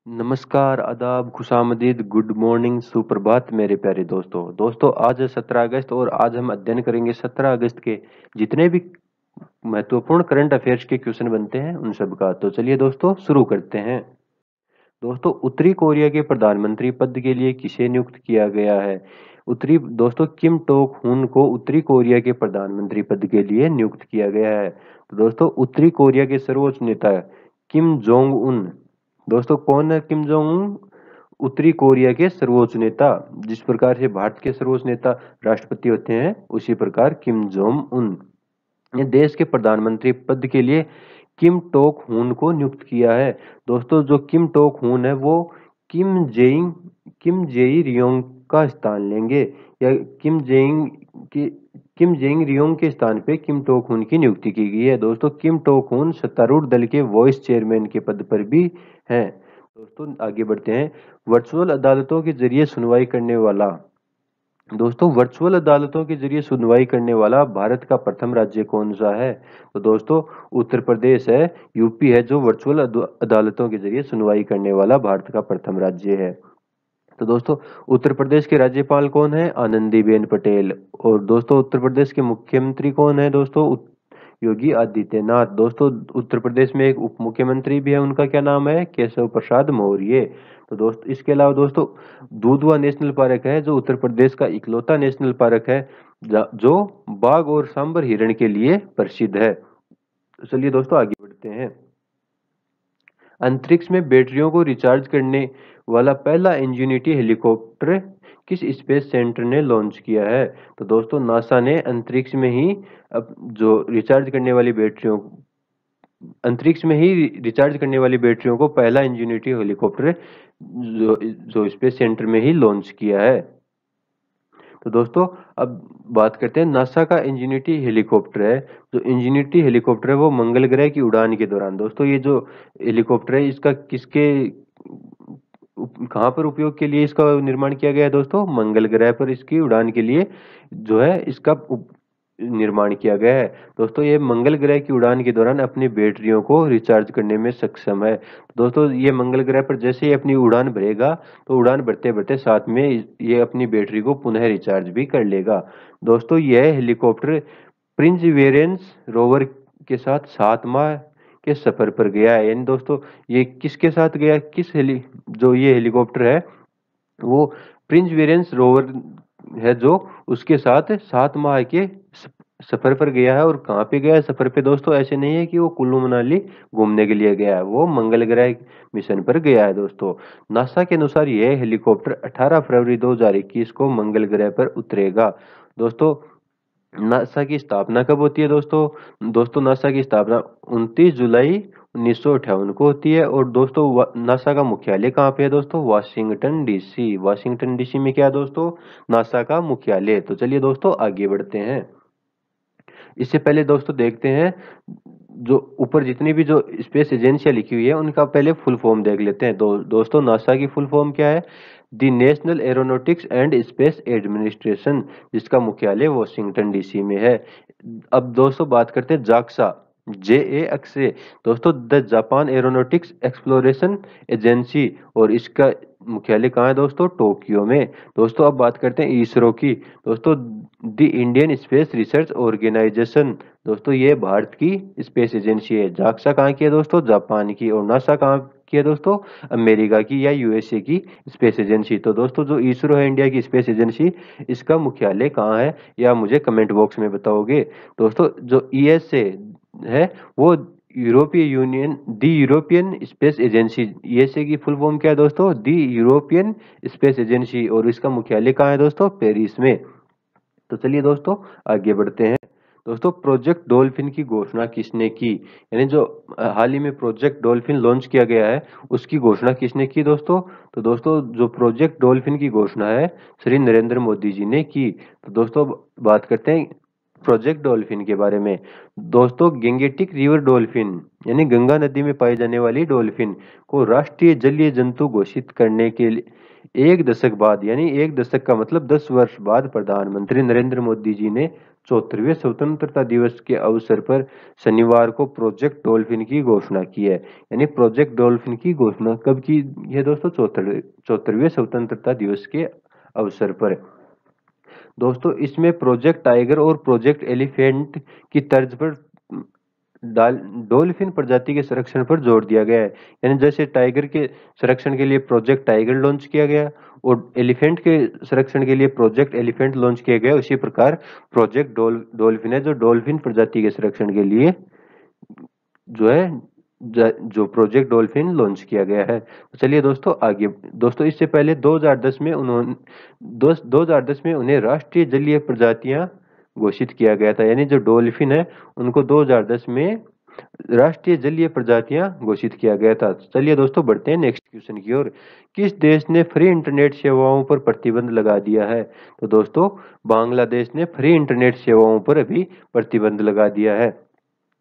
नमस्कार, आदाब, खुशामदीद, good morning, सुप्रभात मेरे प्यारे दोस्तों। दोस्तों आज है 17 अगस्त और आज हम अध्ययन करेंगे 17 अगस्त के जितने भी महत्वपूर्ण करंट अफेयर्स के क्वेश्चन बनते हैं उन सब का। तो चलिए दोस्तों शुरू करते हैं। दोस्तों उत्तरी कोरिया के प्रधानमंत्री पद के लिए किसे नियुक्त किया गया है? उत्तरी दोस्तों किम टोक हुन को उत्तरी कोरिया के प्रधानमंत्री पद के लिए नियुक्त किया गया है। तो दोस्तों उत्तरी कोरिया के सर्वोच्च नेता किम जोंग उन, दोस्तों कौन है किम जोंग उन? उत्तरी कोरिया के सर्वोच्च नेता। जिस प्रकार से भारत के सर्वोच्च नेता राष्ट्रपति होते हैं उसी प्रकार किम जोंग उन ने देश के प्रधानमंत्री पद के लिए किम टोक हुन को नियुक्त किया है। दोस्तों जो किम टोक हुन है वो किम जेई रियोंग का स्थान लेंगे, या की किम जेंग रियोंग के स्थान पे किम टोक हुन की नियुक्ति की गई है। दोस्तों किम टोक हुन सत्तारूढ़ दल के वाइस चेयरमैन के पद पर भी हैं। दोस्तों आगे बढ़ते हैं। वर्चुअल अदालतों के जरिए सुनवाई करने वाला, दोस्तों वर्चुअल अदालतों के जरिए सुनवाई करने वाला भारत का प्रथम राज्य कौन सा है? तो दोस्तों उत्तर प्रदेश है, यूपी है जो वर्चुअल अदालतों के जरिए सुनवाई करने वाला भारत का प्रथम राज्य है। तो दोस्तों उत्तर प्रदेश के राज्यपाल कौन है? आनंदीबेन पटेल। और दोस्तों उत्तर प्रदेश के मुख्यमंत्री कौन है? दोस्तों योगी आदित्यनाथ। दोस्तों उत्तर प्रदेश में एक उप मुख्यमंत्री भी है, उनका क्या नाम है? केशव प्रसाद मौर्य। तो दोस्त इसके अलावा दोस्तों दूधवा नेशनल पार्क है जो उत्तर प्रदेश का इकलौता नेशनल पार्क है जो बाघ और सांबर हिरण के लिए प्रसिद्ध है। तो चलिए दोस्तों आगे बढ़ते हैं। अंतरिक्ष में बैटरियों को रिचार्ज करने वाला पहला इंजेनिटी हेलीकॉप्टर किस स्पेस सेंटर ने लॉन्च किया है? तो दोस्तों नासा ने अंतरिक्ष में ही अब जो रिचार्ज करने वाली बैटरियों अंतरिक्ष में ही रिचार्ज करने वाली बैटरियों को पहला इंजेनिटी हेलीकॉप्टर जो स्पेस सेंटर में ही लॉन्च किया है। तो दोस्तों अब बात करते हैं नासा का इंजेनिटी हेलीकॉप्टर है। जो इंजेनिटी हेलीकॉप्टर है वो मंगल ग्रह की उड़ान के दौरान, दोस्तों ये जो हेलीकॉप्टर है इसका किसके कहाँ पर उपयोग के लिए इसका निर्माण किया गया है? दोस्तों मंगल ग्रह पर इसकी उड़ान के लिए जो है इसका निर्माण किया गया है। दोस्तों ये मंगल ग्रह की उड़ान के दौरान अपनी बैटरियों को रिचार्ज करने में सक्षम है। दोस्तों ये मंगल ग्रह पर जैसे ही अपनी उड़ान भरेगा तो उड़ान भरते भरते साथ में ये अपनी बैटरी को पुनः रिचार्ज भी कर लेगा। दोस्तों यह हेलीकॉप्टर प्रिंसवेरेंस रोवर के साथ 7 माह के सफर पर गया है। यानी दोस्तों ये किसके साथ गया? जो ये हेलीकॉप्टर है वो प्रिंसवेरेंस रोवर है जो उसके साथ 7 माह के सफर पर गया है। और कहाँ पे गया है सफर पे? दोस्तों ऐसे नहीं है कि वो कुल्लू मनाली घूमने के लिए गया है, वो मंगल ग्रह मिशन पर गया है। दोस्तों नासा के अनुसार यह हेलीकॉप्टर 18 फरवरी 2021 को मंगल ग्रह पर उतरेगा। दोस्तों नासा की स्थापना कब होती है? दोस्तों नासा की स्थापना 29 जुलाई 1958 को होती है। और दोस्तों नासा का मुख्यालय कहाँ पे है? दोस्तों वाशिंगटन डीसी। वाशिंगटन डीसी में क्या है दोस्तों? नासा का मुख्यालय। तो चलिए दोस्तों आगे बढ़ते हैं। इससे पहले दोस्तों देखते हैं जो ऊपर जितनी भी जो स्पेस एजेंसियां लिखी हुई है उनका पहले फुल फॉर्म देख लेते हैं। दोस्तों नासा की फुल फॉर्म क्या है? The National Aeronautics and Space Administration, जिसका मुख्यालय वॉशिंगटन डीसी में है। अब दोस्तों बात करते हैं जाक्सा, JA अक्से। दोस्तों the Japan aeronautics exploration agency, और इसका मुख्यालय कहाँ है दोस्तों? टोक्यो में। दोस्तों अब बात करते हैं इसरो की। दोस्तों the Indian Space Research Organisation, दोस्तों ये भारत की स्पेस एजेंसी है। जाक्सा कहाँ की है दोस्तों? जापान की। और नासा कहाँ की है दोस्तों? अमेरिका की या USA की स्पेस एजेंसी। तो दोस्तों जो इसरो है इंडिया की स्पेस एजेंसी, इसका मुख्यालय कहाँ है या मुझे कमेंट बॉक्स में बताओगे। दोस्तों जो ESA है वो यूरोपीय यूनियन, दी यूरोपियन स्पेस एजेंसी। ESA की फुल फॉर्म क्या है दोस्तों? दी यूरोपियन स्पेस एजेंसी। और इसका मुख्यालय कहाँ है दोस्तों? पेरिस में। तो चलिए दोस्तों आगे बढ़ते हैं। दोस्तों प्रोजेक्ट डॉल्फिन की घोषणा किसने की? यानी जो हाल ही में प्रोजेक्ट डॉल्फिन लॉन्च किया गया है उसकी घोषणा किसने की दोस्तों? तो दोस्तों जो प्रोजेक्ट डॉल्फिन की घोषणा है श्री नरेंद्र मोदी जी ने की। तो दोस्तों बात करते हैं प्रोजेक्ट डॉल्फिन के बारे में। दोस्तों गैंगेटिक रिवर डॉल्फिन यानी गंगा नदी में पाई जाने वाली डॉल्फिन को राष्ट्रीय जलीय जंतु घोषित करने के लिए 1 दशक बाद, यानी 1 दशक का मतलब 10 वर्ष बाद प्रधानमंत्री नरेंद्र मोदी जी ने 74वें स्वतंत्रता दिवस के अवसर पर शनिवार को प्रोजेक्ट डॉल्फिन की घोषणा की है। यानी प्रोजेक्ट डॉल्फिन की घोषणा कब की है दोस्तों? 74वें स्वतंत्रता दिवस के अवसर पर। दोस्तों इसमें प्रोजेक्ट टाइगर और प्रोजेक्ट एलिफेंट की तर्ज पर डॉल्फिन प्रजाति के संरक्षण पर जोर दिया गया है। यानी जैसे टाइगर के संरक्षण के लिए प्रोजेक्ट टाइगर लॉन्च किया गया और एलिफेंट के संरक्षण के लिए प्रोजेक्ट एलिफेंट लॉन्च किया गया, उसी प्रकार प्रोजेक्ट डॉल्फिन है जो डॉल्फिन प्रजाति के संरक्षण के लिए जो है जो प्रोजेक्ट डॉल्फिन लॉन्च किया गया है। तो चलिए दोस्तों आगे। दोस्तों इससे पहले 2010 में 2010 में उन्हें राष्ट्रीय जलीय प्रजातियां घोषित किया गया था। यानी जो डॉल्फिन है उनको 2010 में राष्ट्रीय जलीय प्रजातियां घोषित किया गया था। चलिए दोस्तों बढ़ते हैं नेक्स्ट क्वेश्चन की ओर। किस देश ने फ्री इंटरनेट सेवाओं पर प्रतिबंध लगा दिया है? तो दोस्तों बांग्लादेश ने फ्री इंटरनेट सेवाओं पर अभी प्रतिबंध लगा दिया है।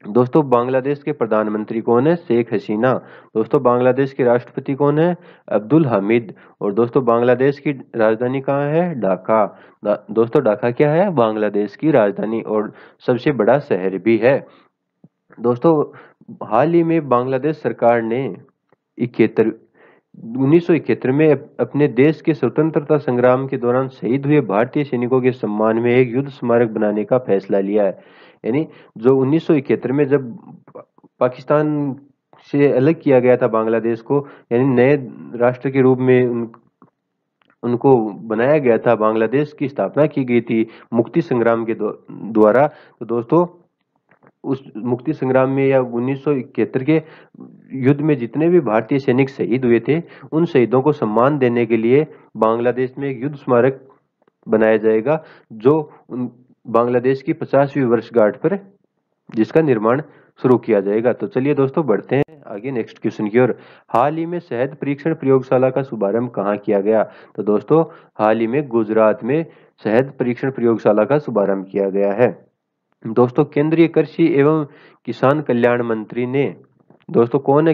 दोस्तों बांग्लादेश के प्रधानमंत्री कौन है? शेख हसीना। दोस्तों बांग्लादेश के राष्ट्रपति कौन है? अब्दुल हामिद। और दोस्तों बांग्लादेश की राजधानी कहाँ है? ढाका। दोस्तों ढाका क्या है? बांग्लादेश की राजधानी और सबसे बड़ा शहर भी है। दोस्तों हाल ही में बांग्लादेश सरकार ने 1971 में अपने देश के स्वतंत्रता संग्राम के दौरान शहीद हुए भारतीय सैनिकों के सम्मान में एक युद्ध स्मारक बनाने का फैसला लिया है। यानी जो 1971 में जब पाकिस्तान से अलग किया गया था बांग्लादेश को, यानी नए राष्ट्र के रूप में उनको बनाया गया था, बांग्लादेश की स्थापना की गई थी मुक्ति संग्राम के द्वारा। तो दोस्तों उस मुक्ति संग्राम में या 1971 के युद्ध में जितने भी भारतीय सैनिक शहीद हुए थे, उन शहीदों को सम्मान देने के लिए बांग्लादेश में एक युद्ध स्मारक बनाया जाएगा, जो बांग्लादेश की 50वीं वर्षगांठ पर जिसका निर्माण शुरू किया जाएगा। तो चलिए दोस्तों बढ़ते हैं आगे नेक्स्ट क्वेश्चन की ओर। हाल ही में शहद परीक्षण प्रयोगशाला का शुभारंभ कहाँ किया गया? तो दोस्तों हाल ही में गुजरात में शहद परीक्षण प्रयोगशाला का शुभारंभ किया गया है। दोस्तों केंद्रीय कृषि एवं किसान कल्याण मंत्री ने, दोस्तों कौन है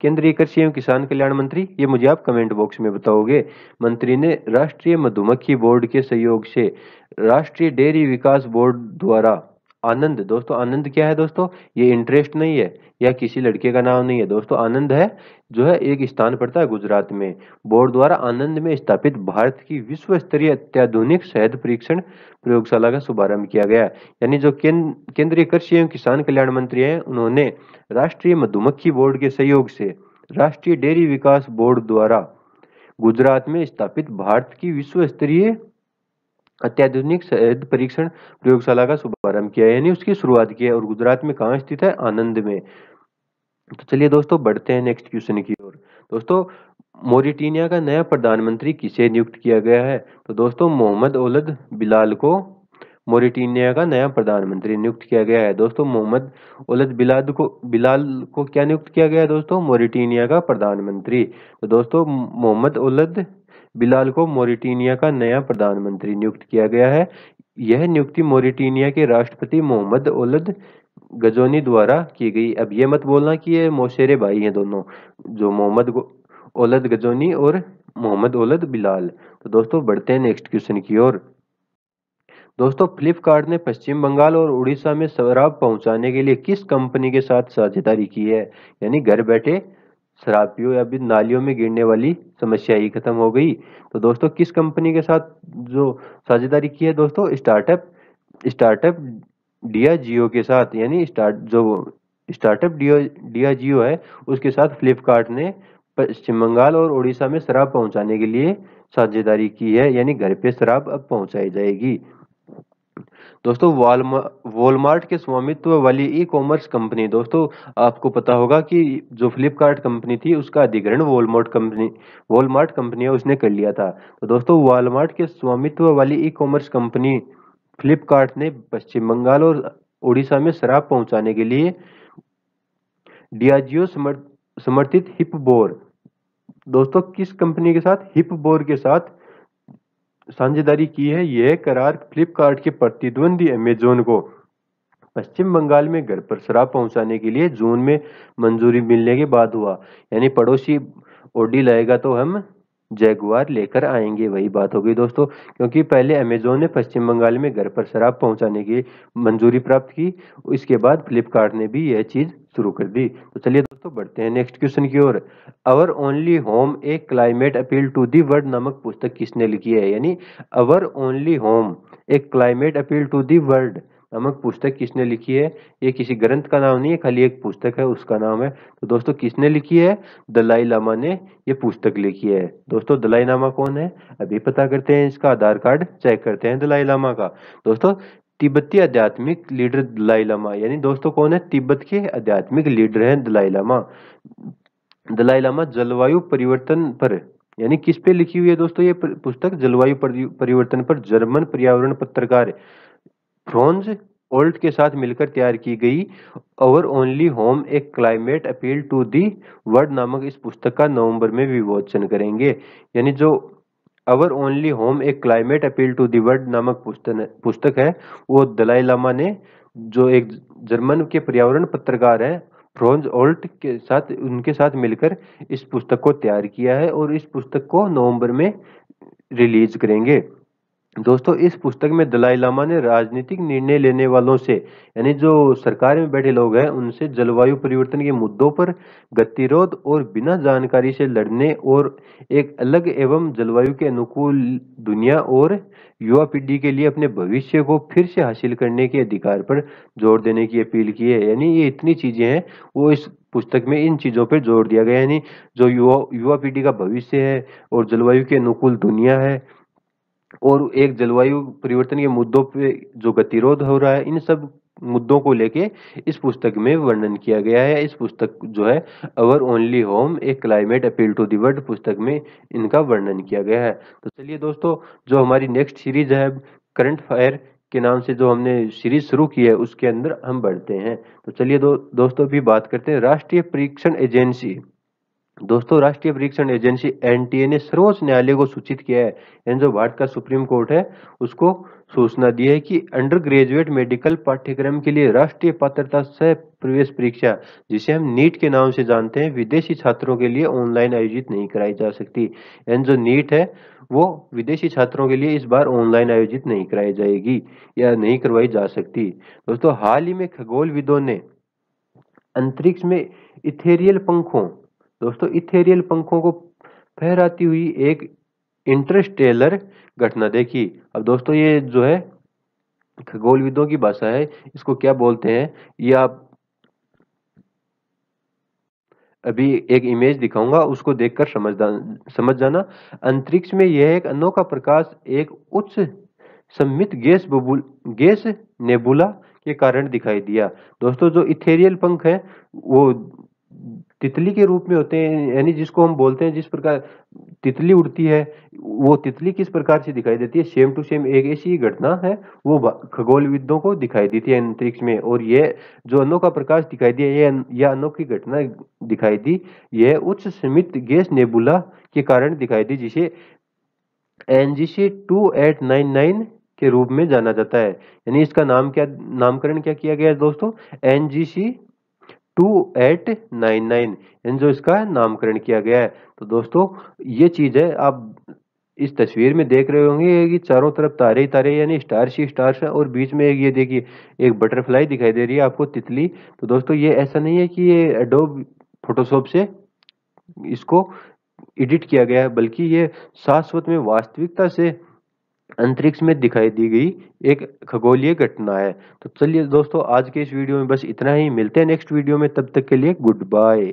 केंद्रीय कृषि एवं किसान कल्याण मंत्री? ये मुझे आप कमेंट बॉक्स में बताओगे। मंत्री ने राष्ट्रीय मधुमक्खी बोर्ड के सहयोग से राष्ट्रीय डेयरी विकास बोर्ड द्वारा आनंद, दोस्तों आनंद क्या है दोस्तों? ये इंटरेस्ट नहीं है या किसी लड़के का नाम नहीं है दोस्तों, आनंद है जो है एक स्थान पड़ता है गुजरात में। बोर्ड द्वारा आनंद में स्थापित भारत की विश्व स्तरीय अत्याधुनिक शहद परीक्षण प्रयोगशाला का शुभारंभ किया गया। यानी जो केंद्रीय कृषि एवं किसान कल्याण मंत्री हैं, उन्होंने राष्ट्रीय मधुमक्खी बोर्ड के सहयोग से राष्ट्रीय डेयरी विकास बोर्ड द्वारा गुजरात में स्थापित भारत की विश्व स्तरीय अत्याधुनिक शहद परीक्षण प्रयोगशाला का शुभारंभ किया, यानी उसकी शुरुआत की है। और गुजरात में कहाँ स्थित है? आनंद में। तो चलिए दोस्तों बढ़ते हैं नेक्स्ट क्वेश्चन की ओर। दोस्तों मोरिटेनिया का नया प्रधानमंत्री किसे नियुक्त किया गया है? तो दोस्तों मोहम्मद ओलद बिलाल को मोरिटेनिया का नया प्रधानमंत्री नियुक्त किया गया है। दोस्तों मोहम्मद ओलद बिलाल को क्या नियुक्त किया गया है दोस्तों? मोरिटेनिया का प्रधानमंत्री। तो दोस्तों मोहम्मद ओलद बिलाल को मोरिटेनिया का नया प्रधानमंत्री नियुक्त किया गया है। यह नियुक्ति मोरिटेनिया के राष्ट्रपति मोहम्मद ओलद गजोनी द्वारा की गई। अब ये मत बोलना कि ये मौसेरे भाई हैं दोनों, जो मोहम्मद ओलद गजोनी और मोहम्मद ओलद बिलाल। तो दोस्तों बढ़ते हैं नेक्स्ट क्वेश्चन की ओर। दोस्तों फ्लिपकार्ट ने पश्चिम बंगाल और उड़ीसा में शराब पहुंचाने के लिए किस कंपनी के साथ साझेदारी की है? यानी घर बैठे शराब पियो या भी नालियों में गिरने वाली समस्या ही खत्म हो गई। तो दोस्तों किस कंपनी के साथ जो साझेदारी की है दोस्तों? स्टार्टअप डियाजियो के साथ। यानी स्टार्टअप डियाजियो है, उसके साथ फ्लिपकार्ट ने पश्चिम बंगाल और उड़ीसा में शराब पहुंचाने के लिए साझेदारी की है। यानी घर पे शराब अब पहुंचाई जाएगी। दोस्तों वॉलमार्ट के स्वामित्व वाली ई कॉमर्स कंपनी, दोस्तों आपको पता होगा कि जो फ्लिपकार्ट कंपनी थी उसका अधिग्रहण वॉलमार्ट कंपनी है उसने कर लिया था। तो दोस्तों वॉलमार्ट के स्वामित्व वाली ई कॉमर्स कंपनी फ्लिपकार्ट ने पश्चिम बंगाल और उड़ीसा में शराब पहुंचाने के लिए डियाजियो समर्थित हिपबोर, दोस्तों किस कंपनी के साथ? हिपबोर के साथ साझेदारी की है। यह करार फ्लिपकार्ट के प्रतिद्वंदी अमेजोन को पश्चिम बंगाल में घर पर शराब पहुंचाने के लिए जून में मंजूरी मिलने के बाद हुआ। यानी पड़ोसी ओडी लाएगा तो हम जगुआर लेकर आएंगे। वही बात हो गई दोस्तों, क्योंकि पहले अमेजोन ने पश्चिम बंगाल में घर पर शराब पहुंचाने की मंजूरी प्राप्त की, इसके बाद फ्लिपकार्ट ने भी यह चीज शुरू कर दी। तो चलिए दोस्तों बढ़ते हैं नेक्स्ट क्वेश्चन की ओर। Our only home a climate appeal to the world नामक पुस्तक किसने लिखी है? यानी our only home a climate appeal to the world नामक पुस्तक किसने लिखी है? ये किसी ग्रंथ का नाम नहीं है, खाली एक पुस्तक है, उसका नाम है। तो दोस्तों किसने लिखी है? दलाई लामा ने ये पुस्तक लिखी है। दोस्तों दलाई लामा कौन है? अभी पता करते हैं, इसका आधार कार्ड चेक करते हैं दलाई लामा का। दोस्तों तिब्बती आध्यात्मिक लीडर दलाई लामा, यानी दोस्तों कौन है? तिब्बत के आध्यात्मिक लीडर हैं दलाई लामा। दलाई लामा जलवायु परिवर्तन पर, यानी किस पे लिखी हुई है दोस्तों ये पुस्तक? जलवायु परिवर्तन पर जर्मन पर्यावरण पत्रकार फ्रोंज ओल्ट के साथ मिलकर तैयार की गई our only home a climate appeal to the world नामक इस पुस्तक का नवंबर में विमोचन करेंगे। यानी जो our only home a climate appeal to the world नामक पुस्तक है, वो दलाई लामा ने, जो एक जर्मन के पर्यावरण पत्रकार हैं फ्रोंज ओल्ट के साथ, उनके साथ मिलकर इस पुस्तक को तैयार किया है और इस पुस्तक को नवंबर में रिलीज करेंगे। दोस्तों इस पुस्तक में दलाई लामा ने राजनीतिक निर्णय लेने वालों से, यानी जो सरकार में बैठे लोग हैं, उनसे जलवायु परिवर्तन के मुद्दों पर गतिरोध और बिना जानकारी से लड़ने और एक अलग एवं जलवायु के अनुकूल दुनिया और युवा पीढ़ी के लिए अपने भविष्य को फिर से हासिल करने के अधिकार पर जोर देने की अपील की है। यानी ये इतनी चीजें हैं, वो इस पुस्तक में इन चीजों पर जोर दिया गया है। यानी जो युवा पीढ़ी का भविष्य है और जलवायु के अनुकूल दुनिया है और एक जलवायु परिवर्तन के मुद्दों पे जो गतिरोध हो रहा है, इन सब मुद्दों को लेके इस पुस्तक में वर्णन किया गया है। इस पुस्तक जो है our only home a climate appeal to the world पुस्तक में इनका वर्णन किया गया है। तो चलिए दोस्तों, जो हमारी नेक्स्ट सीरीज है करंट फायर के नाम से जो हमने सीरीज शुरू की है, उसके अंदर हम बढ़ते हैं। तो चलिए दोस्तों अभी बात करते हैं राष्ट्रीय परीक्षण एजेंसी। दोस्तों राष्ट्रीय परीक्षण एजेंसी एनटीए ने सर्वोच्च न्यायालय को सूचित किया है, यानी जो भारत का सुप्रीम कोर्ट है, उसको सूचना दी है कि अंडर ग्रेजुएट मेडिकल पाठ्यक्रम के लिए राष्ट्रीय पात्रता सह प्रवेश परीक्षा, जिसे हम नीट के नाम से जानते हैं, विदेशी छात्रों के लिए ऑनलाइन आयोजित नहीं कराई जा सकती। यानी जो नीट है वो विदेशी छात्रों के लिए इस बार ऑनलाइन आयोजित नहीं कराई जाएगी या नहीं करवाई जा सकती। दोस्तों हाल ही में खगोलविदों ने अंतरिक्ष में इथेरियल पंखों, दोस्तों इथेरियल पंखों को फहराती हुई एक इंटरस्टेलर घटना देखी। अब दोस्तों ये जो है खगोलविदों की भाषा है, इसको क्या बोलते हैं ये आप अभी एक इमेज दिखाऊंगा, उसको देखकर समझ जाना। अंतरिक्ष में यह एक अनोखा प्रकाश एक उच्च सम्मित गैस नेबुला के कारण दिखाई दिया। दोस्तों जो इथेरियल पंख है वो तितली के रूप में होते हैं, यानी जिसको हम बोलते हैं, जिस प्रकार तितली उड़ती है, वो तितली किस प्रकार से दिखाई देती है, सेम टू सेम एक ऐसी ही घटना है वो खगोलविदों को दिखाई दी थी अंतरिक्ष में। और ये जो अनोखा प्रकाश दिखाई दिया, यह अनोखी घटना दिखाई दी, यह उच्च सीमित गैस नेबुला के कारण दिखाई दी, जिसे एनजीसी 2899 के रूप में जाना जाता है। यानी इसका नामकरण क्या किया गया है दोस्तों? एनजीसी 2899, यानी जो इसका नामकरण किया गया है। तो दोस्तों ये चीज है, आप इस तस्वीर में देख रहे होंगे कि चारों तरफ तारे ही तारे, यानी स्टार्स ही स्टार्स है, और बीच में एक ये देखिए एक बटरफ्लाई दिखाई दे रही है आपको, तितली। तो दोस्तों ये ऐसा नहीं है कि ये एडोब फोटोशॉप से इसको एडिट किया गया है, बल्कि ये शाश्वत में वास्तविकता से अंतरिक्ष में दिखाई दी गई एक खगोलीय घटना है। तो चलिए दोस्तों आज के इस वीडियो में बस इतना ही, मिलते हैं नेक्स्ट वीडियो में, तब तक के लिए गुड बाय।